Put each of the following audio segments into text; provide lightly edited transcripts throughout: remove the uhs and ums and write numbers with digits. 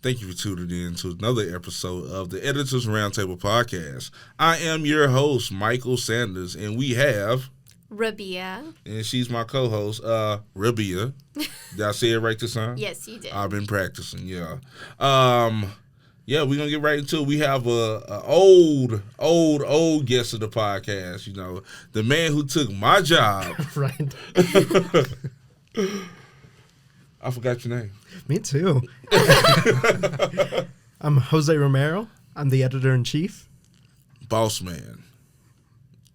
Thank you for tuning in to another episode of the Editors Roundtable Podcast. I am your host, Michael Sanders, and we have... Rabbia. And she's my co-host, Rabbia. Did I say it right this time? Yes, you did. I've been practicing, yeah. We're going to get right into it. We have a old guest of the podcast, you know, the man who took my job. Right. I forgot your name. Me too. I'm Jose Romero. I'm the editor-in-chief. Boss man.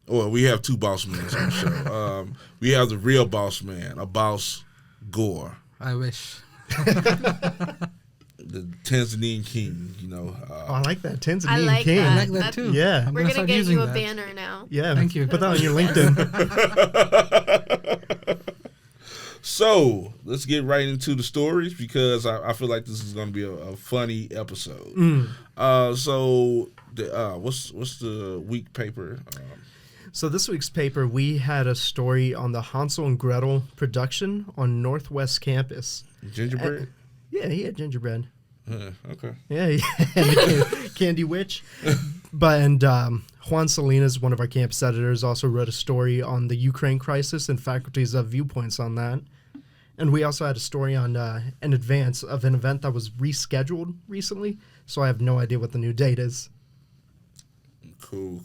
Well, we have two boss men on the show. We have the real boss man, a boss Gore. I wish. The Tanzanian king, you know. I like that. Tanzanian I like king. that. I like that too. Yeah. We're going to get you a banner now. Yeah. Thank you. Put that on your LinkedIn. So, let's get right into the stories because I feel like this is going to be a funny episode. What's the week paper? So this week's paper, we had a story on the Hansel and Gretel production on Northwest Campus. Gingerbread? Yeah, he had gingerbread. Okay. Yeah, he had a candy witch. Juan Salinas, one of our campus editors, also wrote a story on the Ukraine crisis and faculty's viewpoints on that. And we also had a story on an advance of an event that was rescheduled recently, so I have no idea what the new date is. Cool.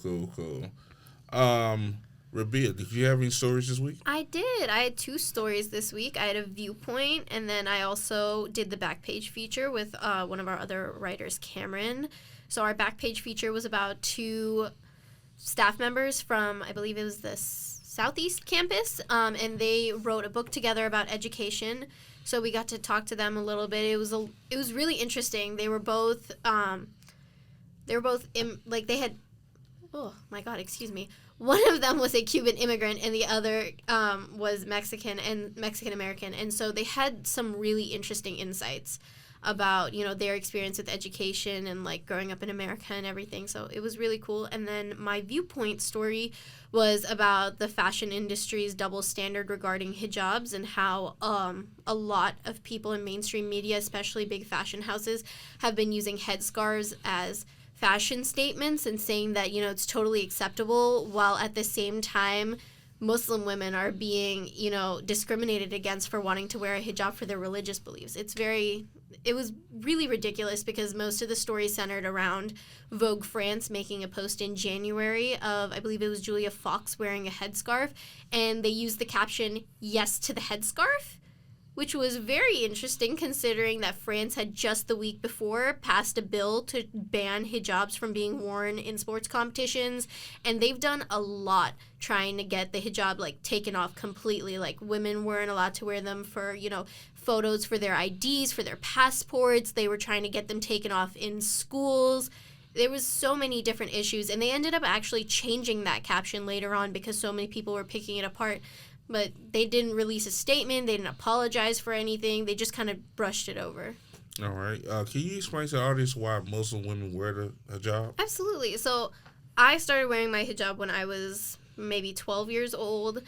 Rabbia, did you have any stories this week? I did. I had two stories this week. I had a viewpoint, and then I also did the back page feature with one of our other writers, Cameron. So our back page feature was about two staff members from, I believe it was the Southeast campus, and they wrote a book together about education. So we got to talk to them a little bit. It was really interesting. They were both oh my God, excuse me. One of them was a Cuban immigrant and the other was Mexican American. And so they had some really interesting insights about, you know, their experience with education and like growing up in America and everything. So it was really cool. And then my viewpoint story was about the fashion industry's double standard regarding hijabs and how a lot of people in mainstream media, especially big fashion houses, have been using headscarves as fashion statements and saying that, you know, it's totally acceptable, while at the same time Muslim women are being, you know, discriminated against for wanting to wear a hijab for their religious beliefs. It was really ridiculous because most of the story centered around Vogue France making a post in January of, I believe it was Julia Fox wearing a headscarf, and they used the caption, "Yes to the headscarf," which was very interesting considering that France had just the week before passed a bill to ban hijabs from being worn in sports competitions. And they've done a lot trying to get the hijab, like, taken off completely. Like, women weren't allowed to wear them for, you know, photos for their IDs, for their passports. They were trying to get them taken off in schools. There was so many different issues. And they ended up actually changing that caption later on because so many people were picking it apart. But they didn't release a statement. They didn't apologize for anything. They just kind of brushed it over. All right. Can you explain to the audience why Muslim women wear the hijab? Absolutely. So I started wearing my hijab when I was maybe 12 years old.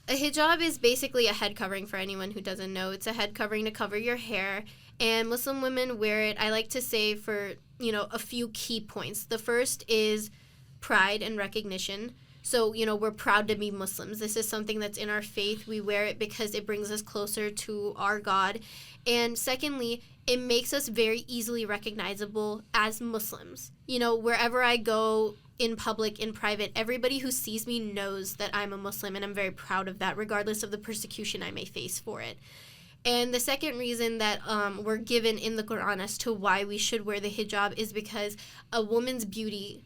A hijab is basically a head covering for anyone who doesn't know. It's a head covering to cover your hair. And Muslim women wear it, I like to say, for, you know, a few key points. The first is pride and recognition. So, you know, we're proud to be Muslims. This is something that's in our faith. We wear it because it brings us closer to our God. And secondly, it makes us very easily recognizable as Muslims. You know, wherever I go in public, in private, everybody who sees me knows that I'm a Muslim, and I'm very proud of that, regardless of the persecution I may face for it. And the second reason that we're given in the Quran as to why we should wear the hijab is because a woman's beauty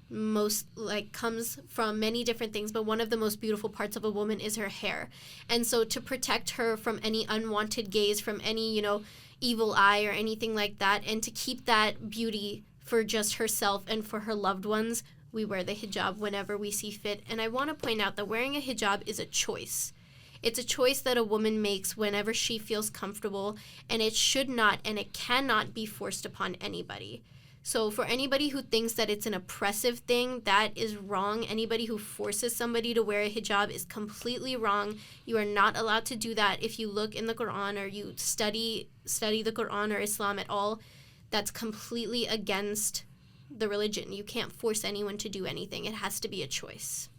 comes from many different things, but one of the most beautiful parts of a woman is her hair. And so to protect her from any unwanted gaze, from any, you know, evil eye or anything like that, and to keep that beauty for just herself and for her loved ones, we wear the hijab whenever we see fit. And I want to point out that wearing a hijab is a choice. It's a choice that a woman makes whenever she feels comfortable, and it should not and it cannot be forced upon anybody. So for anybody who thinks that it's an oppressive thing, that is wrong. Anybody who forces somebody to wear a hijab is completely wrong. You are not allowed to do that. If you look in the Quran or you study the Quran or Islam at all, that's completely against the religion. You can't force anyone to do anything. It has to be a choice.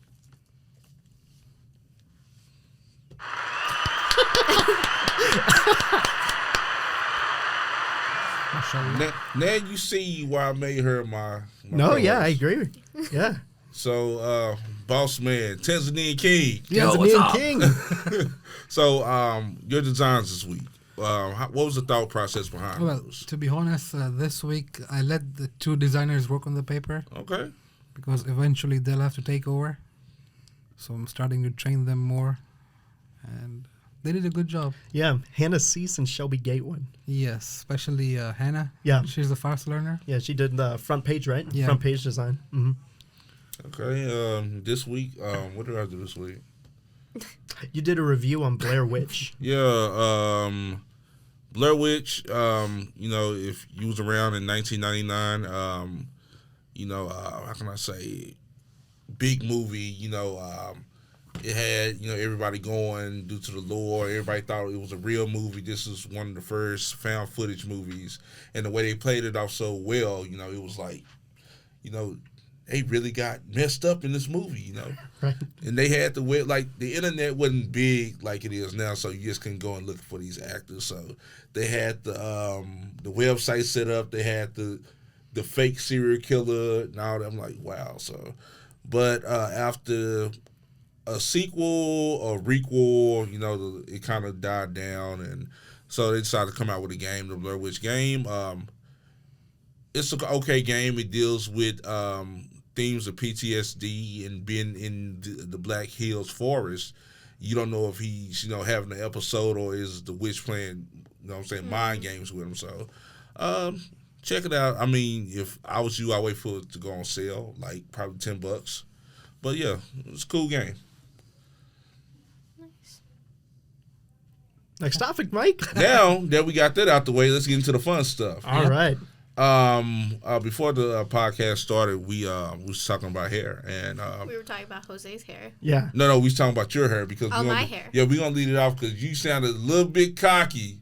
Now you see why I made her my No, co-host. yeah, I agree. Yeah. So, boss man, Tanzanian King. Tanzanian King. So, your designs this week. What was the thought process behind Well, those? to be honest, this week I let the 2 designers work on the paper Okay. because eventually they'll have to take over. So I'm starting to train them more, and they did a good job. Yeah, Hannah Cease and Shelby Gatewood. Yes, especially Hannah. Yeah. She's the fast learner. Yeah, she did the front page, right? Yeah. Front page design. Mm-hmm. Okay. This week, what did I do this week? You did a review on Blair Witch. Yeah. Blair Witch. If you was around in 1999, how can I say, big movie. It had, everybody going due to the lore. Everybody thought it was a real movie. This is one of the first found footage movies. And the way they played it off so well, it was like, they really got messed up in this movie, Right. And they had to wait, like, the internet wasn't big like it is now, so you just couldn't go and look for these actors. So they had the website set up. They had the fake serial killer and all that. I'm like, wow. So, but after a sequel or requel, it kind of died down, and so they decided to come out with a game, the Blair Witch game. It's an okay game. It deals with themes of PTSD and being in the Black Hills Forest. You don't know if he's, having an episode or is the witch playing, mind games with him. So, check it out. I mean, if I was you, I'd wait for it to go on sale, like probably $10. But yeah, it's a cool game. Next topic, Mike. Now that we got that out the way, let's get into the fun stuff. All right. Before the podcast started, we was talking about hair, and We were talking about Jose's hair. Yeah. no, we was talking about your hair because my hair. Yeah, we're gonna lead it off because you sounded a little bit cocky.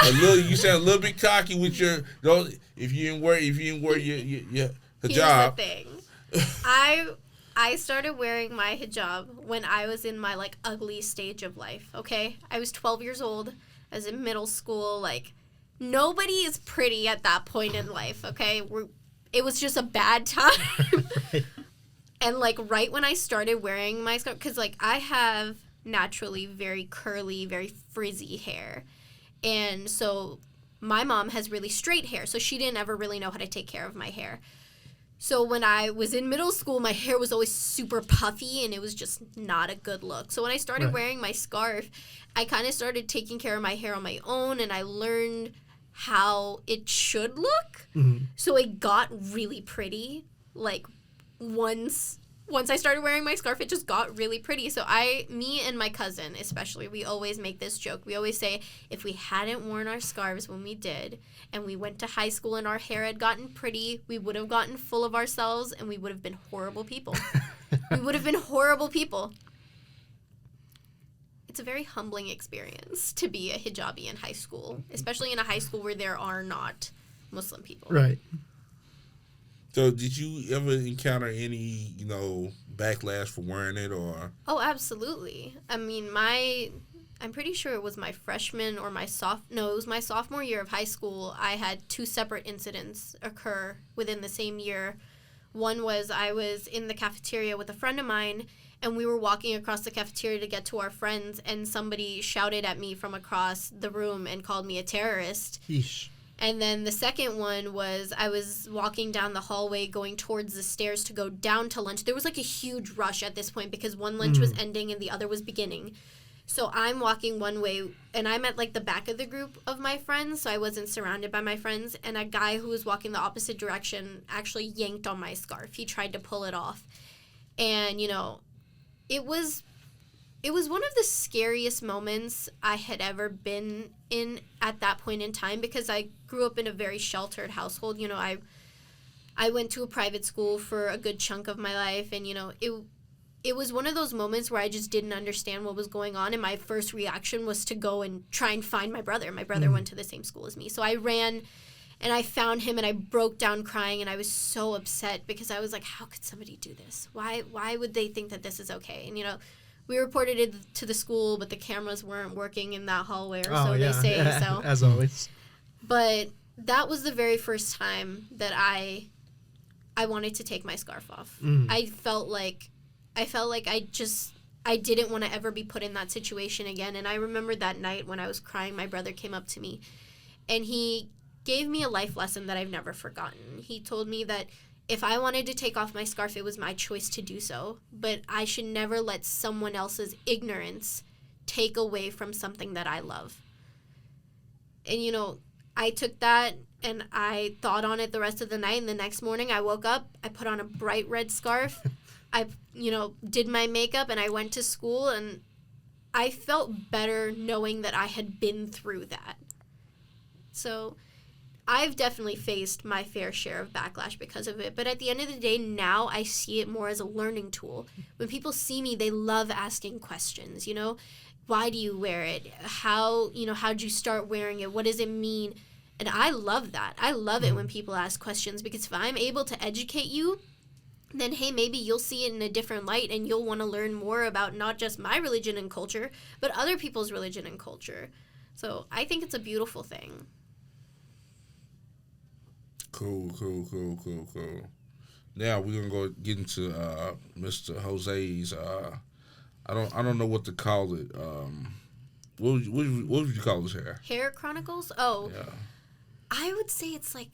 You sound a little bit cocky with your. If you didn't wear your hijab. Here's the thing. I started wearing my hijab when I was in my ugly stage of life. Okay, I was 12 years old. I was in middle school. Nobody is pretty at that point in life. Okay, it was just a bad time. Right. And right when I started wearing my scarf, because I have naturally very curly, very frizzy hair, and so my mom has really straight hair, so she didn't ever really know how to take care of my hair. So when I was in middle school, my hair was always super puffy, and it was just not a good look. So when I started wearing my scarf, I kind of started taking care of my hair on my own, and I learned how it should look. Mm-hmm. So it got really pretty. Once I started wearing my scarf, it just got really pretty. So me and my cousin especially, we always make this joke. We always say, if we hadn't worn our scarves when we did, and we went to high school and our hair had gotten pretty, we would have gotten full of ourselves, and we would have been horrible people. We would have been horrible people. It's a very humbling experience to be a hijabi in high school, especially in a high school where there are not Muslim people. Right. So did you ever encounter any, backlash for wearing it or? Oh, absolutely. I mean, I'm pretty sure it was my freshman or it was my sophomore year of high school. I had 2 separate incidents occur within the same year. One was I was in the cafeteria with a friend of mine, and we were walking across the cafeteria to get to our friends, and somebody shouted at me from across the room and called me a terrorist. Yeesh. And then the second one was I was walking down the hallway going towards the stairs to go down to lunch. There was a huge rush at this point because one lunch was ending and the other was beginning. So I'm walking one way, and I'm at the back of the group of my friends, so I wasn't surrounded by my friends. And a guy who was walking the opposite direction actually yanked on my scarf. He tried to pull it off. And, it was one of the scariest moments I had ever been in at that point in time because I grew up in a very sheltered household. I went to a private school for a good chunk of my life, and, it was one of those moments where I just didn't understand what was going on, and my first reaction was to go and try and find my brother. My brother went to the same school as me. So I ran And I found him and I broke down crying and I was so upset because I was like, how could somebody do this? Why would they think that this is okay? And, we reported it to the school, but the cameras weren't working in that hallway, or so they say. So. As always. But that was the very first time that I wanted to take my scarf off. I felt like I didn't want to ever be put in that situation again. And I remember that night when I was crying, my brother came up to me and he gave me a life lesson that I've never forgotten. He told me that if I wanted to take off my scarf, it was my choice to do so, but I should never let someone else's ignorance take away from something that I love. And, I took that and I thought on it the rest of the night, and the next morning I woke up, I put on a bright red scarf, I, did my makeup, and I went to school, and I felt better knowing that I had been through that. So I've definitely faced my fair share of backlash because of it. But at the end of the day, now I see it more as a learning tool. When people see me, they love asking questions, Why do you wear it? How'd you start wearing it? What does it mean? And I love that. I love it when people ask questions, because if I'm able to educate you, then, hey, maybe you'll see it in a different light and you'll want to learn more about not just my religion and culture, but other people's religion and culture. So I think it's a beautiful thing. Cool. Now we're gonna go get into Mr. Jose's. I don't know what to call it. What would you call this hair? Hair Chronicles? Oh, yeah. I would say it's like,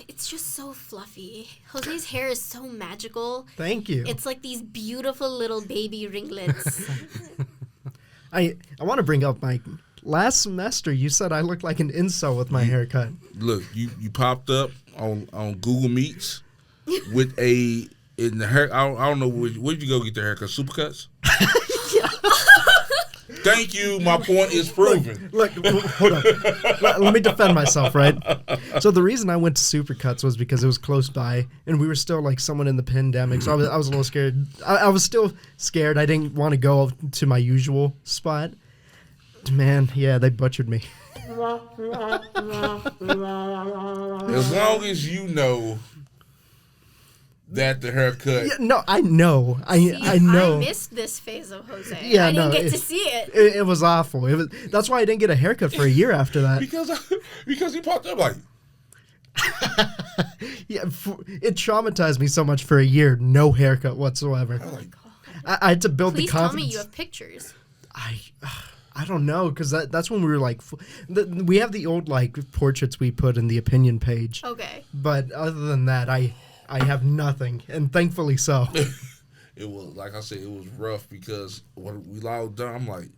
it's just so fluffy. Jose's hair is so magical. Thank you. It's like these beautiful little baby ringlets. I want to bring up, Mike. Last semester, you said I looked like an incel with my haircut. Look, you popped up on Google Meets with in the hair. I don't know where'd you go get the haircut? Supercuts. Thank you. My point is proven. Look, hold on. Let me defend myself, right? So the reason I went to Supercuts was because it was close by, and we were still like someone in the pandemic. So I was a little scared. I was still scared. I didn't want to go to my usual spot. Man, yeah, they butchered me. As long as you know that the haircut. Yeah, no, I know. I know. I missed this phase of Jose. Yeah, I didn't get to see it. It was awful. That's why I didn't get a haircut for a year after that. because he popped up like. Yeah, it traumatized me so much for a year. No haircut whatsoever. Oh my God. I had to build Please the confidence. tell me you have pictures. I don't know, because that's when we were like, we have the old like portraits we put in the opinion page. Okay. But other than that, I have nothing, and thankfully so. It was, like I said, it was rough because when we logged on, I'm like,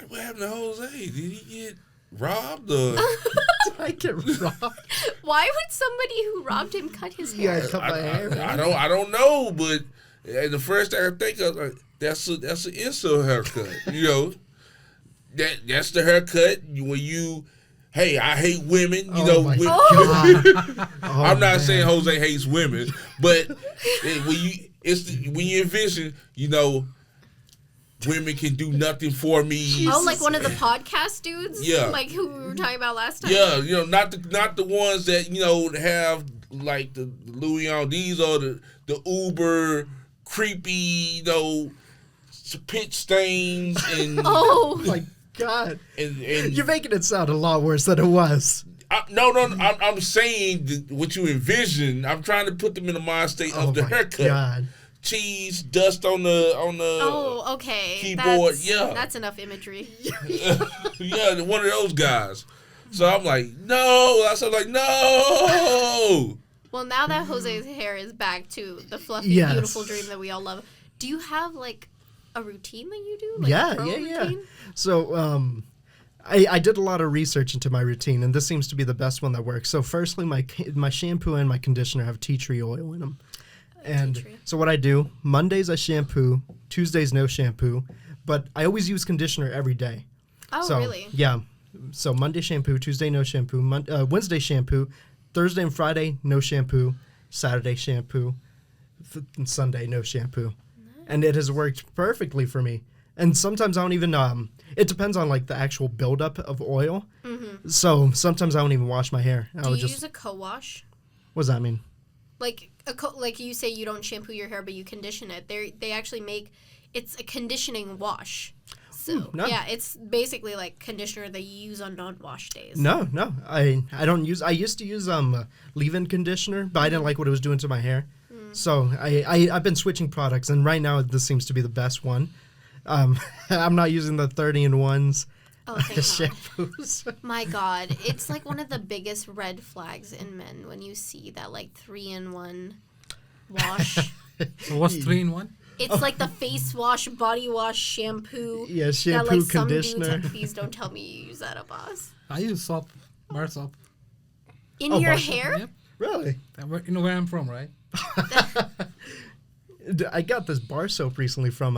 what happened to Jose? Did he get robbed? Or? Did I get robbed? Why would somebody who robbed him cut his hair? Yeah, cut my hair. I don't know, but the first thing I think of, like, that's an insult haircut. That's the haircut when you. Hey, I hate women. My God. I'm not saying Jose hates women, but when you envision, women can do nothing for me. Oh, like one of the podcast dudes? Yeah. Like who we were talking about last time? Yeah, not the ones that, have like the Louis on. These are the uber creepy, pitch stains and Oh my God. And you're making it sound a lot worse than it was. No, I'm saying what you envision. I'm trying to put them in the mind state of the haircut. God. Cheese, dust on the keyboard. That's enough imagery. Yeah, one of those guys. So I'm like, no. I said, like, no. Well, now that Jose's hair is back to the fluffy, beautiful dream that we all love, do you have like a routine that you do? Like yeah. routine? So I did a lot of research into my routine, and this seems to be the best one that works. So firstly, my shampoo and my conditioner have tea tree oil in them. And so what I do, Mondays I shampoo, Tuesdays no shampoo, but I always use conditioner every day. Oh, really? Yeah. So Monday shampoo, Tuesday no shampoo, Wednesday shampoo, Thursday and Friday no shampoo, Saturday shampoo, and Sunday no shampoo. Nice. And it has worked perfectly for me. And sometimes I don't even, it depends on like the actual buildup of oil. Mm-hmm. So sometimes I don't even wash my hair. Do you use a co-wash? What does that mean? Like like you say you don't shampoo your hair, but you condition it. They actually make, it's a conditioning wash. So no. yeah, it's basically like conditioner that you use on non-wash days. No, I don't use. I used to use leave-in conditioner, but I didn't like what it was doing to my hair. So I've been switching products, and right now this seems to be the best one. I'm not using the 30-in-1s shampoos. My God, it's like one of the biggest red flags in men when you see that like 3-in-1 wash. So what's 3-in-1? It's like the face wash, body wash, shampoo. Yeah, shampoo, that, like, conditioner. Some dudes, like, please don't tell me you use that, Abbas. I use soap, bar soap. In your bar soap, hair? Yep. Really? You know where I'm from, right? I got this bar soap recently from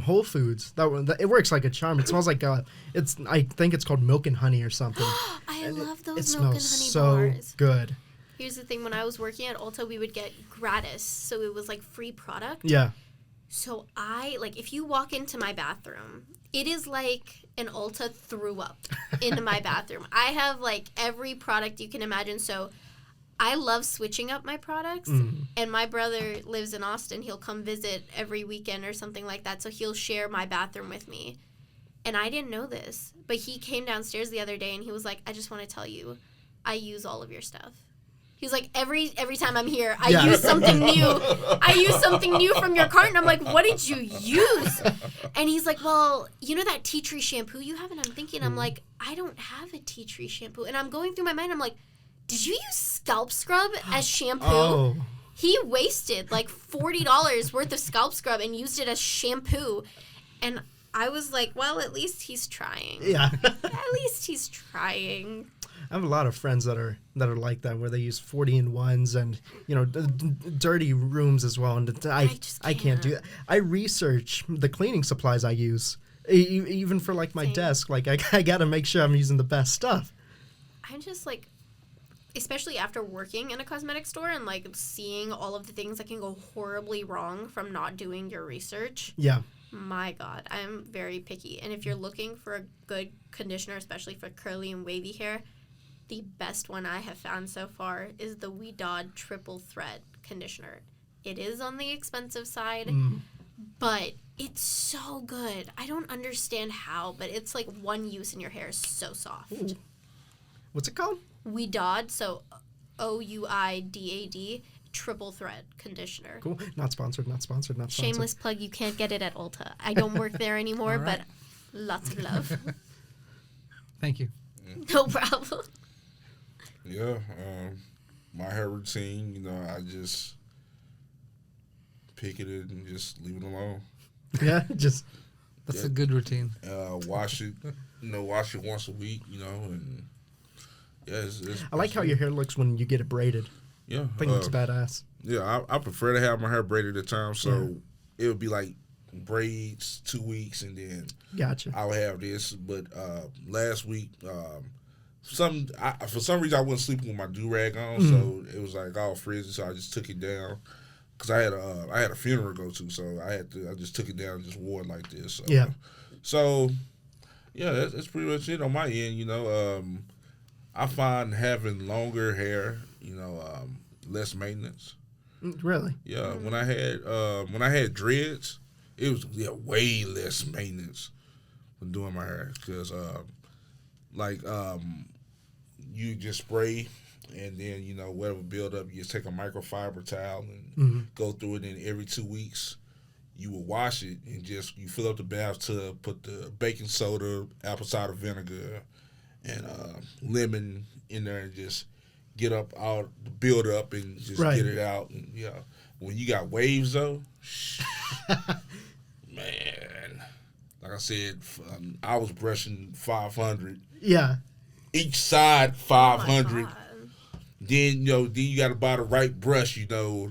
Whole Foods. It works like a charm. It smells like I think it's called Milk and Honey or something. I love It those milk and honey smells so bars. good. Here's the thing: when I was working at Ulta, we would get gratis, so it was like free product. Yeah. So if you walk into my bathroom, it is like an Ulta threw up into my bathroom. I have like every product you can imagine. So I love switching up my products. And my brother lives in Austin. He'll come visit every weekend or something like that. So he'll share my bathroom with me. And I didn't know this, but he came downstairs the other day and he was like, I just want to tell you, I use all of your stuff. He was like, every time I'm here, I use something new. I use something new from your cart. And I'm like, what did you use? And he's like, well, you know that tea tree shampoo you have? And I'm thinking, I'm like, I don't have a tea tree shampoo. And I'm going through my mind. I'm like, did you use scalp scrub as shampoo? Oh. He wasted like $40 worth of scalp scrub and used it as shampoo. And I was like, well, at least he's trying. Yeah. At least he's trying. I have a lot of friends that are like that, where they use 40-in-1s and dirty rooms as well. And I can't do that. I research the cleaning supplies I use, even for like my desk. Like I got to make sure I'm using the best stuff. I'm just like, especially after working in a cosmetic store and like seeing all of the things that can go horribly wrong from not doing your research. Yeah. My God, I'm very picky. And if you're looking for a good conditioner, especially for curly and wavy hair, the best one I have found so far is the Ouidad Triple Thread Conditioner. It is on the expensive side, but it's so good. I don't understand how, but it's like one use and your hair is so soft. Ooh. What's it called? Ouidad, so Ouidad, Triple Thread Conditioner. Cool. Not sponsored. Shameless plug, you can't get it at Ulta. I don't work there anymore, right. but lots of love. Thank you. No problem. Yeah, my hair routine, I just pick it and just leave it alone. Yeah, That's a good routine. Wash it, wash it once a week, and yeah, I like how your hair looks when you get it braided. Yeah, I think it looks badass. Yeah, I prefer to have my hair braided at times, so it would be like braids 2 weeks, and then Gotcha. I'll have this. But last week, for some reason I wasn't sleeping with my do-rag on, so it was like all frizzy, so I just took it down because I had a funeral to go to, so I just took it down and just wore it like this. So that's pretty much it on my end. I find having longer hair, less maintenance. Really? Yeah, when I had dreads, it was way less maintenance when doing my hair because you just spray and then whatever build up, you just take a microfiber towel and go through it, and every 2 weeks you will wash it and you fill up the bathtub, put the baking soda, apple cider vinegar, and lemon in there, and just get up all the build up and just get it out. And when you got waves though, man, like I said, I was brushing 500. Yeah. Each side 500. Oh then you got to buy the right brush. The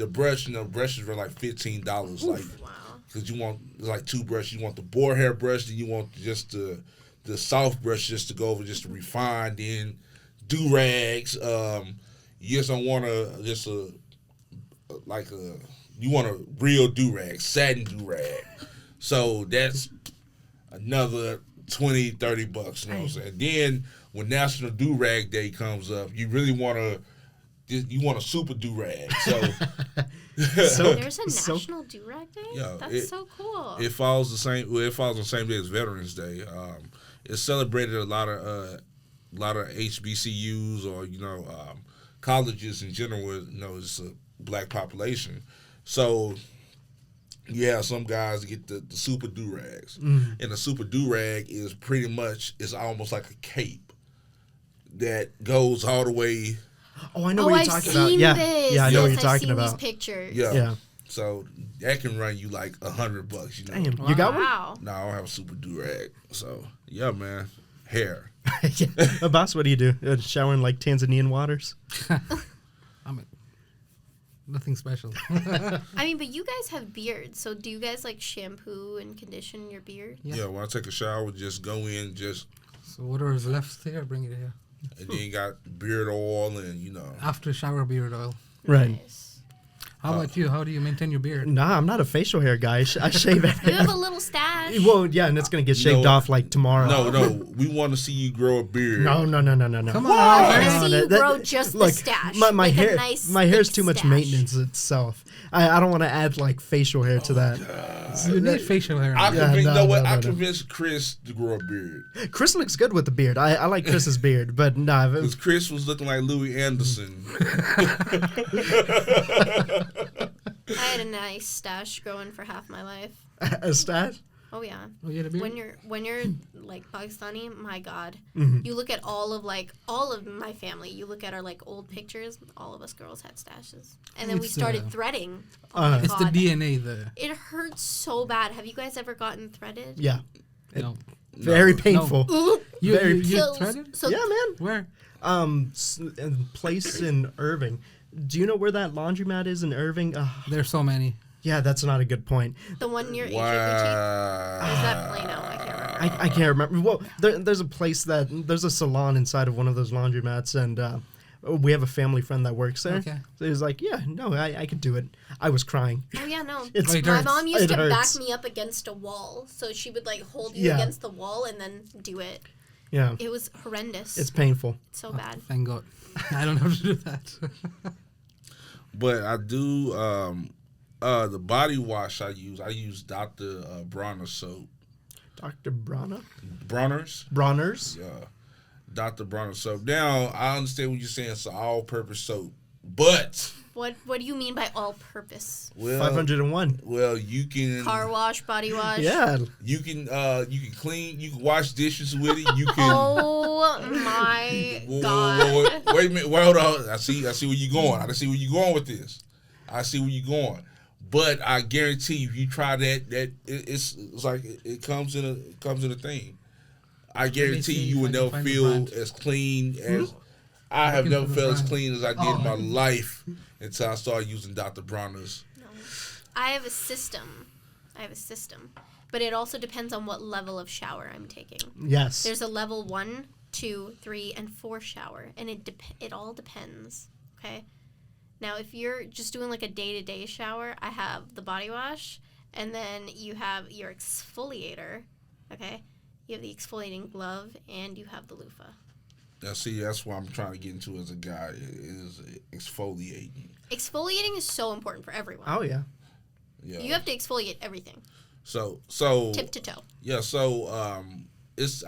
brush, brushes were like $15. Like, wow. because you want like two brushes. You want the boar hair brush, then you want just the soft brush just to go over, just to refine. Then do rags. You just don't want you want a real do rag, satin do rag. So that's another $20-$30. You know what I'm saying? Then when National Do Rag Day comes up, you really want a super do rag. So There's a National Do Rag Day? Yeah, That's so cool. It falls the same. Well, it falls on the same day as Veterans Day. It's celebrated a lot of HBCUs or colleges in general. It's a black population, so you have some guys get the super do rags, and the super do rag is pretty much it's almost like a cape that goes all the way. Oh, I know what you're talking about. This. Yeah, I know what you're I've talking seen about. These pictures. Yeah. So that can run you like $100. Damn, you got one? Wow. No, I don't have a super do rag. So yeah, man, hair. Abbas, what do you do? Shower in like Tanzanian waters? Nothing special. I mean, but you guys have beards, so do you guys like shampoo and condition your beard? Yeah. Yeah, when I take a shower, just go in, So whatever is left here, bring it here. and then you got beard oil and After shower beard oil. Right. Nice. How about you? How do you maintain your beard? Nah, I'm not a facial hair guy. I shave You every. have a little stash. Well, yeah, and it's gonna get shaved off like tomorrow. No, we want to see you grow a beard. No. Come on, I Albert. want to see you grow just the Look, stash. my like hair, a nice my hair's thick too much stash. maintenance itself. I don't want to add like facial hair to that. You need facial hair. I Yeah, no. convinced Chris to grow a beard Chris looks good with the beard. I like Chris's beard, but nah. because Chris was looking like Louis Anderson. I had a nice stash growing for half my life. A stash? Oh yeah. Oh, you had a beard? When you're like Pakistani, my God, Mm-hmm. you look at all of my family. You look at our like old pictures. All of us girls had stashes, and then we It's, started threading. Oh my It's the God. DNA there. It hurts so bad. Have you guys ever gotten threaded? Yeah. No. Very painful. You Kills. threaded? So Yeah, man. Where? A place in Irving. Do you know where that laundromat is in Irving? There's so many. Yeah, that's not a good point. the one near Asian Boutique. Or is that Wow. Plano? I can't remember. I can't remember. Well, there's a place there's a salon inside of one of those laundromats, and we have a family friend that works there. Okay. So he was like, yeah, no, I could do it. I was crying. Oh yeah, no. It's It My hurts. mom used It to hurts. back me up against a wall, so she would like hold you Yeah. against the wall and then do it. Yeah, It was horrendous. it's painful. so bad. Thank God. I don't have to do that. But I do the body wash I use Dr. Bronner soap. Dr. Bronner? Bronner's? Bronner's? Yeah. Dr. Bronner soap. Now, I understand what you're saying. It's an all-purpose soap. But, What do you mean by all purpose? well, 501. well, you can Car wash, body wash? Yeah. you can clean, you can wash dishes with it. You can Oh my God. Wait a minute. Wait, hold on. I see where you're going. I see where you're going with this. I see where you're going. But I guarantee you, if you try that, it's like it comes in a thing. I guarantee see you if will I can never find the feel brand. as clean as I have Looking never for the felt as brand. clean as I did in my life until I started using Dr. Bronner's. No. I have a system. But it also depends on what level of shower I'm taking. Yes. There's a level 1, 2, 3, and 4 shower, and it all depends. Okay. Now, if you're just doing like a day-to-day shower, I have the body wash, and then you have your exfoliator. Okay. You have the exfoliating glove, and you have the loofah. Now, see, that's what I'm trying to get into as a guy is exfoliating. Exfoliating is so important for everyone. Oh, yeah. Yeah. You have to exfoliate everything, so tip to toe. yeah. So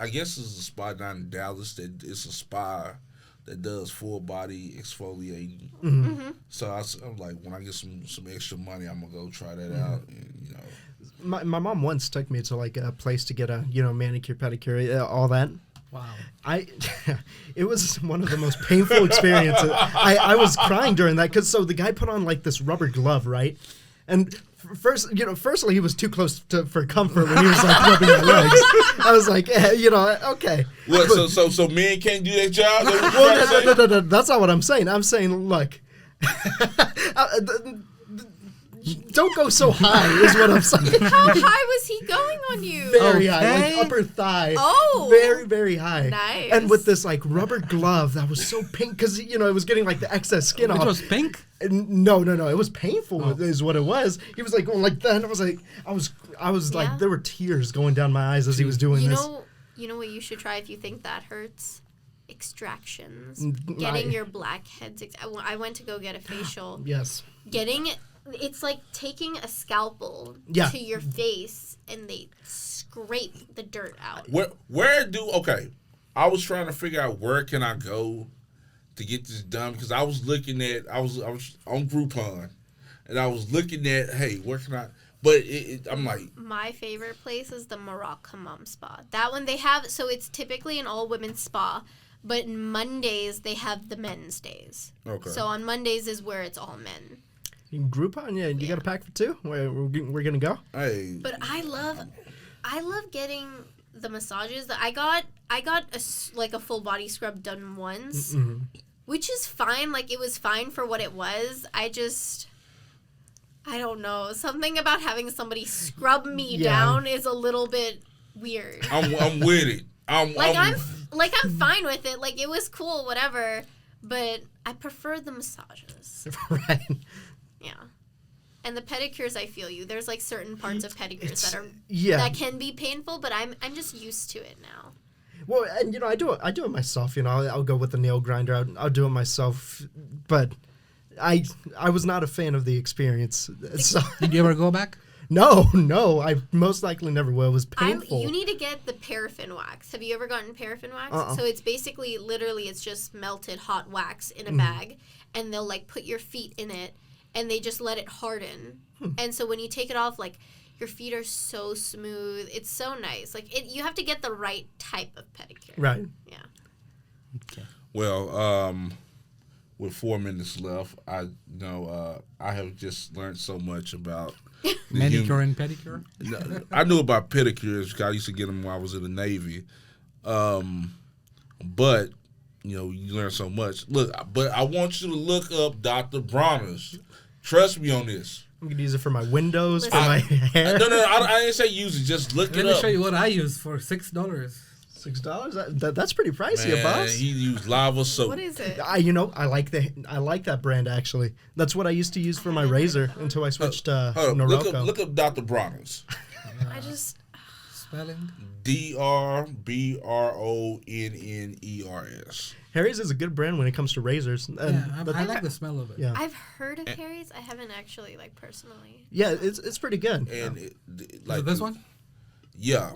I guess it's a spa down in Dallas that it's a spa that does full body exfoliating. Mm-hmm. So I'm like, when I get some extra money, I'm gonna go try that out. And, My mom once took me to like a place to get a manicure, pedicure, all that. Wow. It was one of the most painful experiences. I was crying during that because the guy put on like this rubber glove, right? And firstly he was too close for comfort when he was like rubbing my legs. I was like, okay. What? So men can't do that job? Well, no, that's not what I'm saying. I'm saying, look, Don't go so high, is what I'm saying. How high was he going on you? Very high, Okay. like upper thigh. Oh. Very, very high. Nice. And with this like rubber glove that was so pink because it was getting like the excess skin It off. was pink. No, it was painful. Is what it was. He was like going like that. And I was like, I was Yeah. like, there were tears going down my eyes as he was doing this. You know what you should try if you think that hurts? Extractions. Mm, Getting your blackheads. I went to go get a facial. Yes. It's like taking a scalpel Yeah. to your face and they scrape the dirt out. I was trying to figure out where can I go to get this done because I was looking at I was on Groupon and I was looking at hey where can I but I'm like My favorite place is the Morocco Hammam Spa. That one they have so it's typically an all women's spa, but Mondays they have the men's days. okay So on Mondays is where it's all men. Groupon, yeah. You got a pack for two? We're gonna go. hey But I love getting the massages. I got a full body scrub done once, which is fine. Like it was fine for what it was. I don't know. Something about having somebody scrub me down is a little bit weird. I'm with it. I'm fine with it. Like it was cool, whatever. But I prefer the massages. Right. Yeah. And the pedicures, I feel you. There's like certain parts of pedicures that can be painful, but I'm just used to it now. Well, and I do it myself. I'll go with the nail grinder. I'll do it myself, but I was not a fan of the experience. So, Did you ever go back? no, I most likely never will. It was painful. You need to get the paraffin wax. Have you ever gotten paraffin wax? So it's basically, literally, it's just melted hot wax in a bag, and they'll like put your feet in it, and they just let it harden. And so when you take it off, like your feet are so smooth. It's so nice. Like you have to get the right type of pedicure. Right. Yeah. Okay. well with 4 minutes left I have just learned so much about Manicure and pedicure. I knew about pedicures because I used to get them when I was in the Navy. But, you learn so much. Look, but I want you to look up Dr. Bronner's. Trust me on this. I'm going to use it for my windows, for Listen. my hair. No, I didn't say use it. Just look Let it me up. show you what I use for $6. $6? That's pretty pricey, Man, Abbas. he used lava soap. What is it? I like that brand actually. That's what I used to use for my razor until I switched to Norelco. Look up Dr. Bronner's. I just... Spelling? DRBRONNERS. Harry's is a good brand when it comes to razors. And Yeah, I like the smell of it. Yeah. I've heard of Harry's. I haven't actually, personally. Yeah, it's pretty good. And Is it this one? Yeah.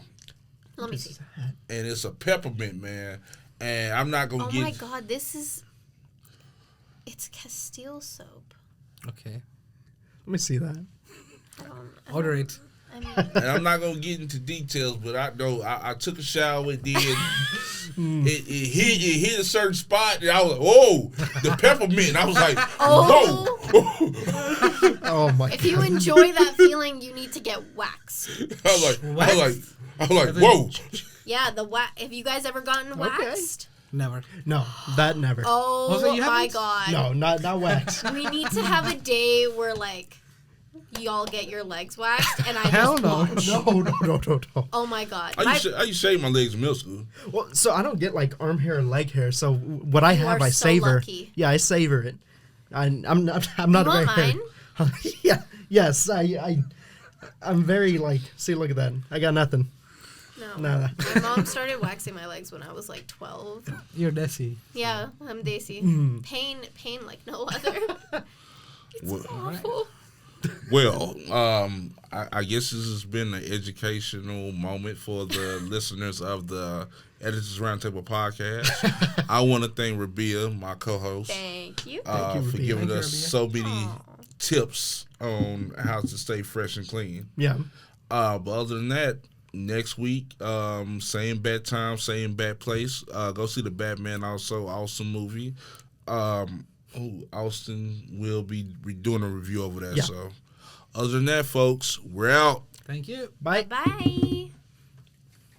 Let me see. And it's a peppermint, man. And I'm not gonna Oh get. my god, it's Castile soap. Okay. Let me see that. Order it. I mean, And I'm not gonna get into details, but I know I took a shower. It did. it hit a certain spot, and I was like, "Whoa!" The peppermint. And I was like, Oh. "Whoa!" Oh my if you enjoy that feeling, you need to get waxed. I was like, "Whoa!" Yeah, the wax. Have you guys ever gotten waxed? Never. No, that never. Oh Also, you my haven't? god. No, not wax. We need to have a day where y'all get your legs waxed and I Hell just no. watch. No. Oh my god. I used to shave my legs in middle school. Well, so I don't get arm hair and leg hair. So what I have, are I so savor. lucky. Yeah, I savor it. I'm not You a want very mine? Yeah. Yes. I'm very See, look at that. I got nothing. No. No. My mom started waxing my legs when I was 12. You're Desi. Yeah, I'm Daisy. Pain like no other. It's Well- awful. Well, I guess this has been an educational moment for the listeners of the Editors Roundtable podcast. I want to thank Rabbia, my co-host, Thank you. you, for Rabbia. giving Thank you, us Rabbia. so many Aw. tips on how to stay fresh and clean. Yeah. But other than that, next week, same bad time, same bad place. Go see the Batman, also awesome movie. Austin will be doing a review over that. Yeah. So, other than that, folks, we're out. Thank you. Bye. Bye.